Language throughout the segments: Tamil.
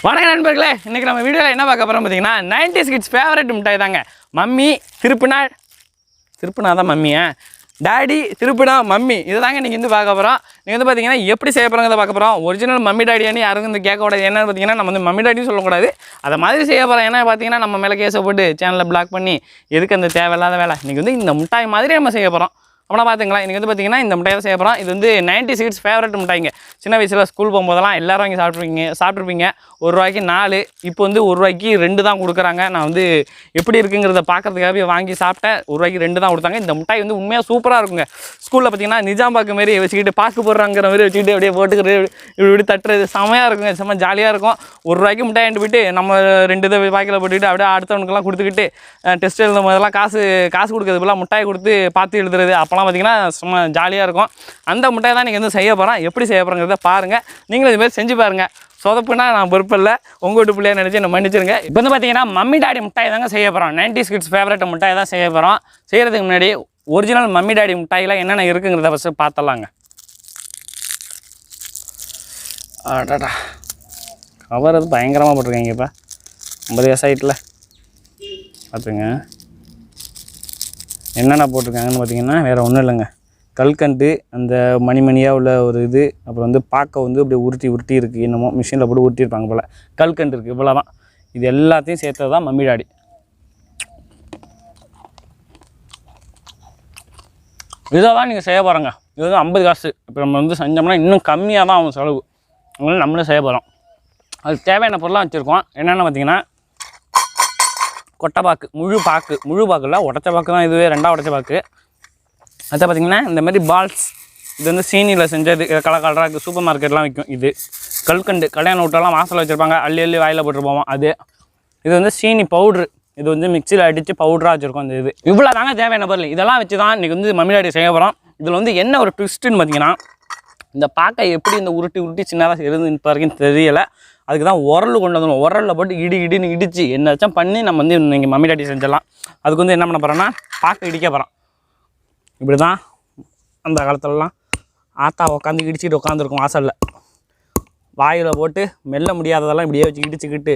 வணக்கம் நண்பர்களே, இன்றைக்கி நம்ம வீடியோவில் என்ன பார்க்க போகிறோம் பார்த்தீங்கன்னா 90's கிட்ஸ் ஃபேவரட் மிட்டாய் தாங்க. மம்மி திருப்பினா தான் மம்மியா, டாடி திருப்பினா மம்மி, இது தாங்க இன்றைக்கி வந்து பார்க்க போகிறோம். நீங்கள் வந்து பார்த்தீங்கன்னா எப்படி செய்ய போகிறோங்கிறத பார்க்க போகிறோம். ஒரிஜினல் மம்மி டாடியானு யாரும் வந்து கேட்கக்கூடாது. என்னென்னு பார்த்தீங்கன்னா நம்ம வந்து மம்மி டாடியும் சொல்லக்கூடாது, அதை மாதிரி செய்ய போகிறோம். ஏன்னா பார்த்தீங்கன்னா நம்ம மேலே கேஸை போட்டு சேனலில் பிளாக் பண்ணி எதுக்கு அந்த தேவையில்லாத வேலை. இன்றைக்கி வந்து இந்த மிட்டாய் மாதிரி நம்ம செய்ய போகிறோம். அப்படின்னா பார்த்துங்களா, இன்றைக்கி வந்து பார்த்தீங்கன்னா இந்த மிட்டாயை செய்ய போகிறோம். இது வந்து 90's கிட்ஸ் ஃபேவரட் மிட்டாய்ங்க. சின்ன வயசில் ஸ்கூல் போகும்போதெல்லாம் எல்லோரும் வாங்கி சாப்பிட்ருப்பீங்க. ₹1 4, இப்போ வந்து ₹1 2 தான் கொடுக்குறாங்க. நான் வந்து எப்படி இருக்குங்கிறத பார்க்கறதுக்காகவே வாங்கி சாப்பிட்டேன். ₹1 2 தான் கொடுத்தாங்க. இந்த மிட்டாய் வந்து உண்மையாக சூப்பராக இருக்குங்க. ஸ்கூலில் பார்த்தீங்கன்னா நிஜாம் பாக்கு மாரி வச்சுக்கிட்டு பாக்கு போடுறாங்கிற மாதிரி வச்சுக்கிட்டு அப்படியே போட்டுக்கிறது, இப்படி தட்டுறது செம்மையாக இருக்குங்க. செம்ம ஜாலியாக இருக்கும். ₹1 மிட்டாய் வாங்கிட்டு போயிட்டு நம்ம 2 இதை பாக்கில் போட்டுக்கிட்டு அப்படியே அடுத்தவனுக்கெல்லாம் கொடுத்துக்கிட்டு டெஸ்ட் எழுதும் போதெல்லாம் காசு கொடுக்குறது இப்போலாம் மிட்டாய் கொடுத்து பார்த்து எழுதுறது அப்போலாம் பார்த்தீங்கன்னா சும்மா ஜாலியாக இருக்கும். அந்த மிட்டாய் தான் நீங்கள் வந்து செய்ய போகிறோம். எப்படி செய்ய போகிறோங்கிறத பாருங்கள். நீங்களும் இதுமாதிரி செஞ்சு பாருங்கள். சொதப்புனா நான் பொறுப்பில்லை, உங்கள் வீட்டு பிள்ளையா நினச்சி என்ன மன்னிச்சிருங்க. இப்போ வந்து பார்த்தீங்கன்னா மம்மி டாடி மிட்டாய் தாங்க செய்ய போகிறோம். 90's கிட்ஸ் ஃபேவரட் மிட்டாய் தான் செய்ய போகிறோம். செய்கிறதுக்கு முன்னாடி ஒரிஜினல் மம்மி டாடி மிட்டாயில் என்னென்ன இருக்குங்கிறத ஃபஸ்ட்டு பார்த்துடலாங்க. ஆடாடா, கவர் அது பயங்கரமாக போட்டிருக்கீங்க. இப்போ 50 சைட்டில் பார்த்துங்க என்னென்ன போட்டிருக்காங்கன்னு பார்த்தீங்கன்னா வேறு ஒன்றும் இல்லைங்க. கல்கண்டு, அந்த மணிமணியாக உள்ள ஒரு இது, அப்புறம் வந்து பாக்கை வந்து அப்படியே உருட்டி இருக்குது. என்னமோ மிஷினில் போட்டு உருட்டியிருப்பாங்க போல். கல்கண்டு இருக்குது. இவ்வளோ தான். இது எல்லாத்தையும் சேர்த்தது தான் மம்மி டாடி. இதை தான் நீங்கள் செய்ய போகிறோங்க. இது வந்து 50 காசு. இப்போ நம்ம வந்து செஞ்சோம்னா இன்னும் கம்மியாக தான் ஆகும் செலவு. அதனால நம்மளே செய்ய போகிறோம். அதுக்கு தேவையான பொருளாக வச்சுருக்கோம். என்னென்னு பார்த்தீங்கன்னா கொட்டைப்பாக்கு, முழு பாக்கு இல்லை, உடச்ச பாக்கு தான். இதுவே 2ஆக உடச்ச பாக்கு. அதை பார்த்திங்கன்னா இந்த மாதிரி பால்ஸ், இது வந்து சீனியில் செஞ்சது. கலராக இருக்குது. சூப்பர் மார்க்கெட்லாம் விற்கும். இது கல்கண்டு, கல்யாண வீட்டெல்லாம் வாசலில் வச்சுருப்பாங்க. அள்ளி வாயில் போட்டு போவோம். இது வந்து சீனி பவுட்ரு. இது வந்து மிக்சியில் அடித்து பவுடராக வச்சுருக்கோம். இது இவ்வளோ தாங்க தேவையான பொருள். இதெல்லாம் வச்சு தான் இன்றைக்கி வந்து மம்மி டாடி செய்ய போகிறோம். இதில் வந்து என்ன ஒரு ட்விஸ்ட்டுன்னு பார்த்தீங்கன்னா, இந்த பாக்கை எப்படி இந்த உருட்டி சின்னதாக இருந்து இப்போ வரைக்கும் தெரியலை. அதுக்கு தான் உரல் கொண்டு வந்துடும். உரலில் போட்டு இடின்னு இடித்து என்னச்சும் பண்ணி நம்ம வந்து இன்றைக்கி மம்மி டாடி செஞ்சிடலாம். அதுக்கு வந்து என்ன பண்ண போகிறோன்னா பாக்கை இடிக்க போகிறோம். இப்படி தான் அந்த காலத்துலலாம் ஆத்தா உட்காந்து இடிச்சிட்டு உட்காந்துருக்கும் வாசலில். வாயில் போட்டு மெல்ல முடியாததெல்லாம் இப்படியே வச்சு இடிச்சுக்கிட்டு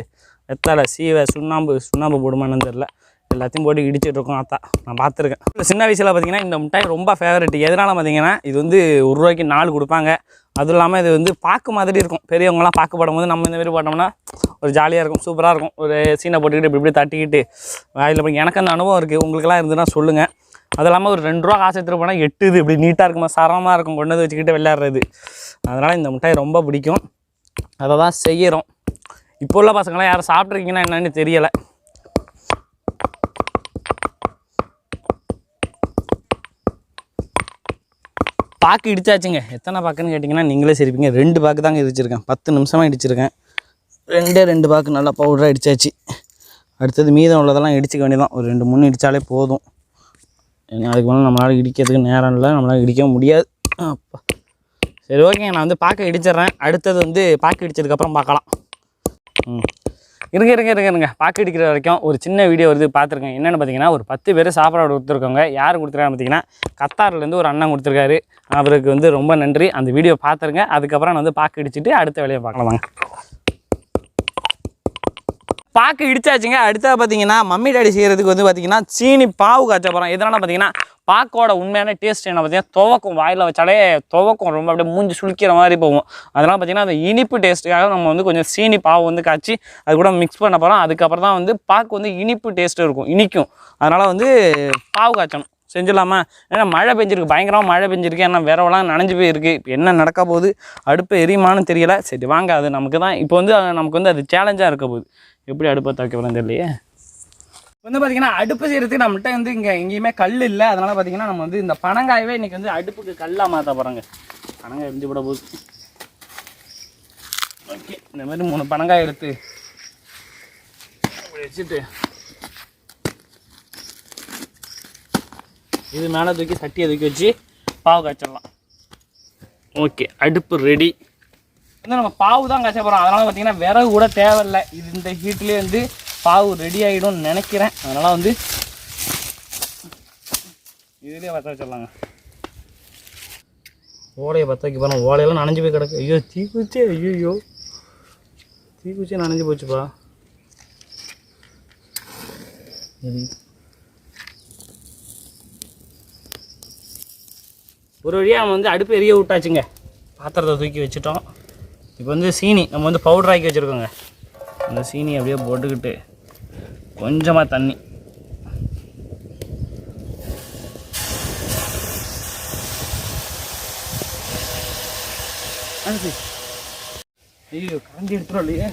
வெத்தலை, சீவை, சுண்ணாம்பு போடுமான்னு தெரில, எல்லாத்தையும் போட்டு இடிச்சிட்டு இருக்கோம் ஆத்தா. நான் பார்த்துருக்கேன். சின்ன வயசில் பார்த்திங்கன்னா இந்த மிட்டாய் ரொம்ப ஃபேவரெட். எதனால் பார்த்திங்கன்னா இது வந்து ₹1 4 கொடுப்பாங்க. அதுவும் இல்லாமல் இது வந்து பாக்கு மாதிரி இருக்கும். பெரியவங்களாம் பாக்கு போடும்போது நம்ம இந்த மாதிரி போட்டோம்னா ஒரு ஜாலியாக இருக்கும், சூப்பராக இருக்கும். ஒரு சீனை போட்டுக்கிட்டு இப்படி தட்டிக்கிட்டு வாயில் போய் எனக்கு அந்த அனுபவம் இருக்குது. உங்களுக்கெல்லாம் இருந்துன்னா சொல்லுங்கள். அது இல்லாமல் ஒரு ₹2 காசு எடுத்துகிட்டு போனால் 8 இது இப்படி நீட்டாக இருக்குமா, சரமாக இருக்கும். கொண்டு வந்து வச்சுக்கிட்டு விளையாடுறது. அதனால் இந்த மிட்டாய் ரொம்ப பிடிக்கும். அதை தான் செய்கிறோம். இப்போ உள்ள பசங்களாம் யாரும் சாப்பிட்ருக்கீங்கன்னா என்னன்னு தெரியலை. பாக்கு இடிச்சாச்சுங்க. எத்தனை பாக்குன்னு கேட்டிங்கன்னா நீங்களே சிரிப்பீங்க. 2 பாக்கு தாங்க இடிச்சிருக்கேன். 10 நிமிஷமாக இடிச்சிருக்கேன். 2 பாக்கு நல்லா பவுடராக இடிச்சாச்சு. அடுத்தது மீதம் உள்ளதெல்லாம் இடிச்சிக்க வேண்டியதான். ஒரு 2-3 இடித்தாலே போதும். ஏன்னா அதுக்கு மேலே நம்மளால் இடிக்கிறதுக்கு நேரம் இல்லை, நம்மளால் இடிக்க முடியாது. அப்பா சரி, ஓகேங்க. நான் வந்து பாக்கை இடிச்சிட்றேன். அடுத்தது வந்து பாக்கு இடிச்சதுக்கப்புறம் பார்க்கலாம். இருங்க. பாக்கு இடிக்கிற வரைக்கும் ஒரு சின்ன வீடியோ வருது, பார்த்துருக்கேன். என்னென்னு பார்த்தீங்கன்னா ஒரு 10 பேர் சாப்பாடு கொடுத்துருக்கோங்க. யார் கொடுத்துருக்கான்னு பார்த்தீங்கன்னா கத்தார்லேருந்து ஒரு அண்ணன் கொடுத்துருக்காரு. அவருக்கு வந்து ரொம்ப நன்றி. அந்த வீடியோ பார்த்துருங்க. அதுக்கப்புறம் நான் வந்து பாக்கு இடிச்சிட்டு அடுத்த வேலையை பார்க்கலாமாங்க. பாக்கு இடிச்சாச்சுங்க. அடுத்தது பார்த்தீங்கன்னா மம்மி டாடி செய்கிறதுக்கு வந்து பார்த்தீங்கன்னா சீனி பாவு காய்ச்ச போகிறோம். எதனால் பார்த்தீங்கன்னா பாக்கோட உண்மையான டேஸ்ட் என்ன பார்த்தீங்கன்னா துவக்கும். வாயில் வச்சாலே துவக்கும், ரொம்ப அப்படியே மூஞ்சி சுளிக்கிற மாதிரி போகும். அதனால் பார்த்தீங்கன்னா அந்த இனிப்பு டேஸ்ட்டுக்காக நம்ம வந்து கொஞ்சம் சீனி பாவு வந்து காய்ச்சி அது கூட மிக்ஸ் பண்ண போகிறோம். அதுக்கப்புறம் தான் வந்து பாக்கு வந்து இனிப்பு டேஸ்ட்டு இருக்கும், இனிக்கும். அதனால் வந்து பாவு காய்ச்சணும். செஞ்சிடலாமா? ஏன்னா மழை பெஞ்சிருக்கு, பயங்கரமாக மழை பெஞ்சிருக்கு. ஏன்னா விரவெல்லாம் நனைஞ்சு போயிருக்கு. இப்போ என்ன நடக்க போகுது, அடுப்பு எரியுமான்னு தெரியலை. சரி வாங்க, அது நமக்கு தான் இப்போ வந்து நமக்கு வந்து அது சேலஞ்சாக இருக்க போகுது. எப்படி அடுப்பை துவைக்க போகிறேன்னு தெரியலையே. வந்து பார்த்திங்கன்னா அடுப்பு செய்கிறதுக்கு நம்மகிட்ட வந்து எங்கேயுமே கல் இல்லை. அதனால் பார்த்திங்கன்னா நம்ம வந்து இந்த பனங்காயவே இன்றைக்கி வந்து அடுப்புக்கு கல்லாக மாற்ற போகிறோங்க. பனங்காய் எரிஞ்சு போட போகுது. ஓகே, இந்த மாதிரி 3 பனங்காய் எடுத்து அப்படி வச்சுட்டு இது மேலே தூக்கி சட்டியை தூக்கி வச்சு பாவு காய்ச்சிடலாம். ஓகே, அடுப்பு ரெடி. வந்து நம்ம பாவு தான் காய்ச்ச போகிறோம். அதனால் பார்த்திங்கன்னா விறகு கூட தேவையில்லை. இது இந்த ஹீட்லேயே வந்து பாவு ரெடி ஆகிடும்னு நினைக்கிறேன். அதனால் வந்து இதுலேயே பற்ற வச்சிடலாங்க. ஓலையை பற்ற வைக்க போகிறோம். ஓலையெல்லாம் நனைஞ்சு போய் கிடக்கு. ஐயோ தீ குச்சி, ஐயோ தீக்குச்சி நனைஞ்சு போச்சுப்பா. ஒரு வழியாக நம்ம வந்து அடுப்பு எரிய விட்டாச்சுங்க. பாத்திரத்தை தூக்கி வச்சுட்டோம். இப்போ வந்து சீனி நம்ம வந்து பவுடர் ஆக்கி வச்சுருக்கோங்க. அந்த சீனி அப்படியே போட்டுக்கிட்டு கொஞ்சமாக தண்ணி ஐயோ கரண்டி எடுத்துரும் இல்லையே.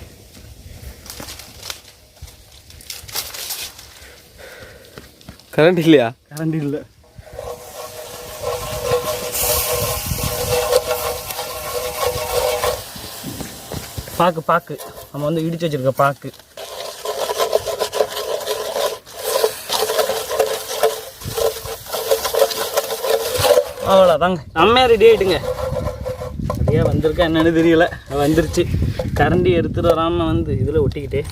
கரண்ட் இல்லையா? கரண்ட் இல்லை. பாக்கு நம்ம வந்து இடிச்சு வச்சிருக்க பாக்கு. அவ்வளோதாங்க, செம்மையாக ரெடி ஆகிட்டுங்க. அப்படியே வந்திருக்கா என்னன்னு தெரியல, வந்துருச்சு. கரண்டி எடுத்துகிட்டு வராமல் வந்து இதில் ஒட்டிக்கிட்டே.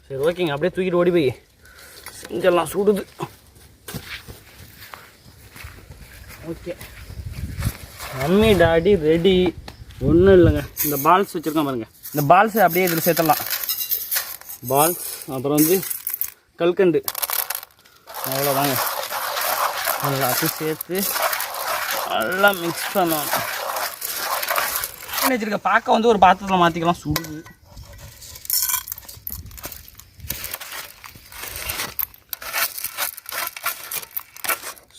சரி ஓகேங்க, அப்படியே தூக்கிட்டு ஓடி போய் செஞ்செல்லாம் சுடுது. Okay, mummy daddy ready. ஒன்றும் இல்லைங்க, இந்த பால்ஸ் வச்சுருக்கோம் பாருங்கள். இந்த பால்ஸை அப்படியே இதில் சேர்த்துடலாம். பால்ஸ் அப்புறம் வந்து கல்கண்டு, அவ்வளோதாங்க. எல்லாத்தையும் சேர்த்து நல்லா மிக்ஸ் பண்ணணும். வச்சுருக்க பார்க்க வந்து ஒரு பாத்திரத்தில் மாற்றிக்கலாம். சுடுது.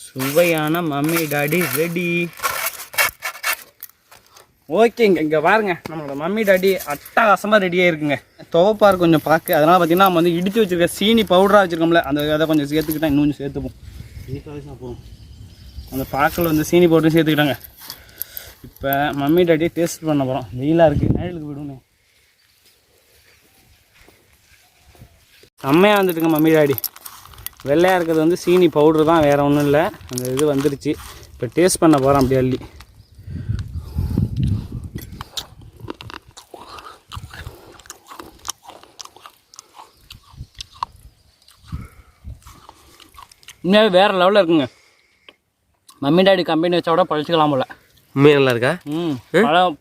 சுவையான மம்மி டாடி ரெடி. ஓகேங்க, இங்கே பாருங்கள், நம்மளோட மம்மி டாடி அட்டகாசமாக ரெடியாக இருக்குங்க. துவப்பார் கொஞ்சம் பார்க்க. அதனால் பார்த்திங்கன்னா நம்ம வந்து இடித்து வச்சுருக்க சீனி பவுடராக வச்சுருக்கோம்ல, அந்த அதை கொஞ்சம் சேர்த்துக்கிட்டா இன்னும் கொஞ்சம் சேர்த்துப்போம். சாப்பிடுவோம். அந்த பாக்கில் வந்து சீனி பவுடரும் சேர்த்துக்கிட்டாங்க. இப்போ மம்மி டாடியை டேஸ்ட் பண்ண போகிறோம். வெயிலாக இருக்குது, நேரிலுக்கு விடுவோம். செம்மையாக வந்துட்டுங்க மம்மி டாடி. வெள்ளையாக இருக்கிறது வந்து சீனி பவுட்ரு தான், வேறு ஒன்றும் இல்லை. அந்த இது வந்துருச்சு. இப்போ டேஸ்ட் பண்ண போகிறோம் அப்படி அள்ளி. உண்மையாகவே வேறு லெவலில் இருக்குங்க. மம்மி டாடி கம்பெனி வச்சா கூட பழிச்சிக்கலாம் போல். உண்மையாக நல்லா இருக்கா?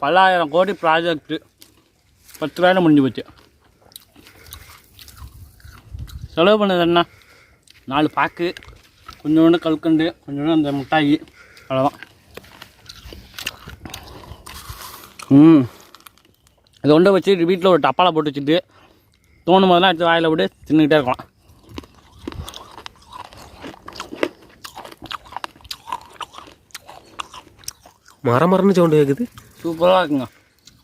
பல்லாயிரம் கோடி ப்ராஜெக்ட்டு 10 ரூபாயில் முடிஞ்சு போச்சு. செலவு பண்ணது என்ன, 4 பாக்கு, கொஞ்சோண்டு கல்கண்டு, கொஞ்சோண்டு அந்த மிட்டாயி, அவ்வளோதான். இதை கொண்டு வச்சு வீட்டில் ஒரு டப்பாவில் போட்டு வச்சுட்டு தோணும் போதெல்லாம் எடுத்து வாயில் விட்டு தின்னுக்கிட்டே இருக்கலாம். மரம்னு சவுண்டு கேட்குது. சூப்பராக இருக்குங்க.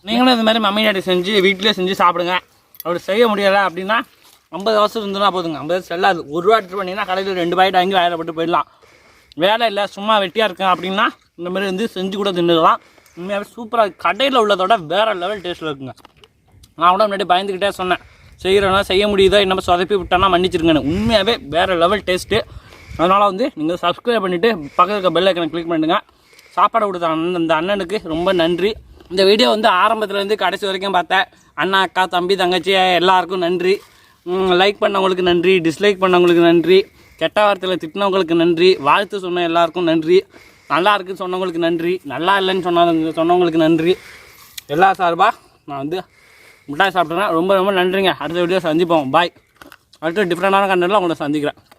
நீங்களும் இந்த மாதிரி மம்மி டாடி செஞ்சு வீட்டிலே செஞ்சு சாப்பிடுங்க. அப்படி செய்ய முடியலை அப்படின்னா 50 வருஷம் இருந்துன்னா போதுங்க. 50 செல்லாது. 1 ரூபா எடுத்து பண்ணிங்கன்னா கடையில் 2 பாக்கெட் வாங்கி வாயில் போட்டு போயிடலாம். வேலை இல்லை, சும்மா வெட்டியாக இருக்கேன் அப்படின்னா இந்த மாதிரி வந்து செஞ்சு கூட தின்னுடலாம். உண்மையாகவே சூப்பராக கடையில் உள்ளதோட வேறு லெவல் டேஸ்ட்டில் இருக்குங்க. நான் கூட முன்னாடி பயந்துக்கிட்டே சொன்னேன், செய்கிறேன்னா செய்ய முடியுதோ என்ன சொதப்பி விட்டேன்னா மன்னிச்சிருங்கன்னு. உண்மையாகவே வேறு லெவல் டேஸ்ட்டு. அதனால் வந்து நீங்கள் சப்ஸ்கிரைப் பண்ணிவிட்டு பக்கத்தில் இருக்க பெல் ஐக்கனை கிளிக் பண்ணிடுங்க. சாப்பாடு கொடுத்த அந்த அண்ணனுக்கு ரொம்ப நன்றி. இந்த வீடியோ வந்து ஆரம்பத்துலேருந்து கடைசி வரைக்கும் பார்த்தேன். அண்ணா, அக்கா, தம்பி, தங்கச்சி எல்லாருக்கும் நன்றி. லைக் பண்ணவங்களுக்கு நன்றி, டிஸ்லைக் பண்ணவங்களுக்கு நன்றி, கெட்ட வார்த்தையில் திட்டினவங்களுக்கு நன்றி, வாழ்த்து சொன்ன எல்லாருக்கும் நன்றி, நல்லா இருக்குன்னு சொன்னவங்களுக்கு நன்றி, நல்லா இல்லைன்னு சொன்னவங்களுக்கு நன்றி. எல்லா சார்பாக நான் வந்து மிட்டாய் சாப்பிட்றேன். ரொம்ப ரொம்ப நன்றிங்க. அடுத்த வீடியோ சந்திப்போம். பாய். அடுத்த டிஃப்ரெண்டான கண்டென்ட்டில் உங்களை சந்திக்கிறேன்.